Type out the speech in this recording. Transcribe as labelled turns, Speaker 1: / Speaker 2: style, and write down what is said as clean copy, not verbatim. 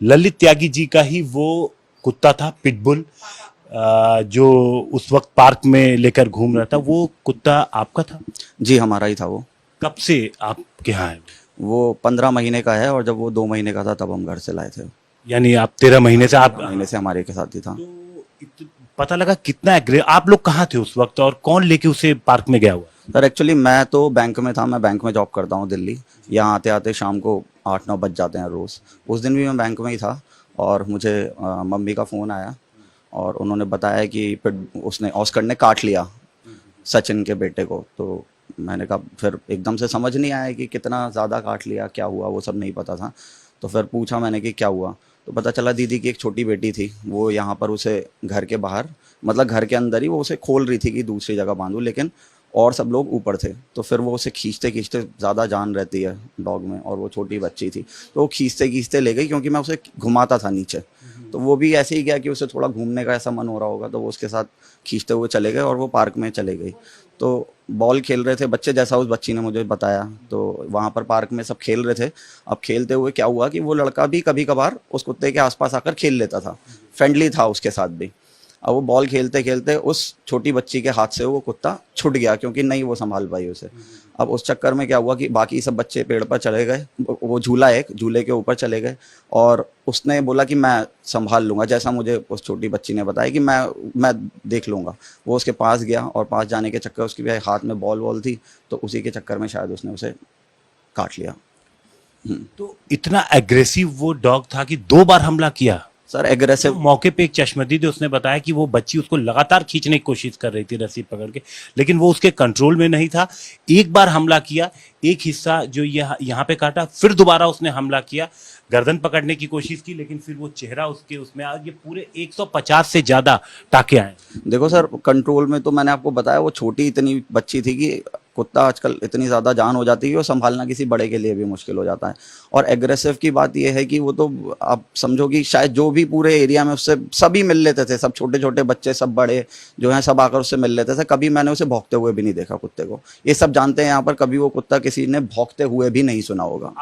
Speaker 1: ललित त्यागी जी का ही वो कुत्ता था पिटबुल, जो उस वक्त पार्क में लेकर घूम रहा था। वो कुत्ता आपका था?
Speaker 2: जी हमारा ही था वो।
Speaker 1: कब से आपके यहाँ है?
Speaker 2: वो 15 महीने का है और जब वो 2 महीने का था तब हम घर से लाए थे।
Speaker 1: यानी आप 13 महीने से आप
Speaker 2: 13 महीने से हमारे के साथ ही था।
Speaker 1: तो पता लगा कितना आप लोग कहाँ थे उस वक्त और कौन लेके उसे पार्क में गया हुआ?
Speaker 2: सर एक्चुअली मैं तो बैंक में था, मैं बैंक में जॉब करता हूँ दिल्ली। यहाँ आते आते शाम को 8-9 बज जाते हैं रोज़। उस दिन भी मैं बैंक में ही था और मुझे मम्मी का फ़ोन आया और उन्होंने बताया कि फिर उसने ऑस्कर ने काट लिया सचिन के बेटे को। तो मैंने कहा, फिर एकदम से समझ नहीं आया कि कितना ज़्यादा काट लिया, क्या हुआ, वो सब नहीं पता था। तो फिर पूछा मैंने कि क्या हुआ, तो पता चला दीदी की एक छोटी बेटी थी, वो यहाँ पर उसे घर के बाहर, मतलब घर के अंदर ही वो उसे खोल रही थी कि दूसरी जगह बांधूं, लेकिन और सब लोग ऊपर थे। तो फिर वो उसे खींचते खींचते, ज़्यादा जान रहती है डॉग में और वो छोटी बच्ची थी, तो वो खींचते खींचते ले गई, क्योंकि मैं उसे घुमाता था नीचे। तो वो भी ऐसे ही गया कि उसे थोड़ा घूमने का ऐसा मन हो रहा होगा, तो वो उसके साथ खींचते हुए चले गए और वो पार्क में चले गई। तो बॉल खेल रहे थे बच्चे, जैसा उस बच्ची ने मुझे बताया, तो वहाँ पर पार्क में सब खेल रहे थे। अब खेलते हुए क्या हुआ कि वो लड़का भी कभी कभार उस कुत्ते के आसपास आकर खेल लेता था, फ्रेंडली था उसके साथ भी। अब वो बॉल खेलते खेलते उस छोटी बच्ची के हाथ से वो कुत्ता छूट गया, क्योंकि नहीं वो संभाल पाई उसे। अब उस चक्कर में क्या हुआ कि बाकी सब बच्चे पेड़ पर चले गए, वो झूला, एक झूले के ऊपर चले गए, और उसने बोला कि मैं संभाल लूँगा, जैसा मुझे उस छोटी बच्ची ने बताया कि मैं देख लूँगा। वो उसके पास गया और पास जाने के चक्कर, उसके भी हाथ में बॉल वॉल थी, तो उसी के चक्कर में शायद उसने उसे काट लिया।
Speaker 1: तो इतना एग्रेसिव वो डॉग था कि 2 बार हमला किया।
Speaker 2: सर
Speaker 1: तो
Speaker 2: एग्रेसिव।
Speaker 1: मौके पे एक चश्मदीद है, उसने बताया कि वो बच्ची उसको लगातार खींचने की कोशिश कर रही थी रस्सी पकड़ के, लेकिन वो उसके कंट्रोल में नहीं था। एक बार हमला किया, एक हिस्सा जो यहाँ पे काटा, फिर दोबारा उसने हमला किया, गर्दन पकड़ने की कोशिश की, लेकिन फिर वो चेहरा उसके उसमें आ, ये पूरे 150 से ज्यादा टाके आए।
Speaker 2: देखो सर, कंट्रोल में तो मैंने आपको बताया, वो छोटी इतनी बच्ची थी कि कुत्ता आजकल इतनी ज़्यादा जान हो जाती है और संभालना किसी बड़े के लिए भी मुश्किल हो जाता है। और एग्रेसिव की बात यह है कि वो तो आप समझो कि शायद जो भी पूरे एरिया में उससे सभी मिल लेते थे, सब छोटे छोटे बच्चे, सब बड़े जो हैं, सब आकर उससे मिल लेते थे। कभी मैंने उसे भौंकते हुए भी नहीं देखा कुत्ते को। ये सब जानते हैं यहाँ पर, कभी वो कुत्ता किसी ने भौंकते हुए भी नहीं सुना होगा।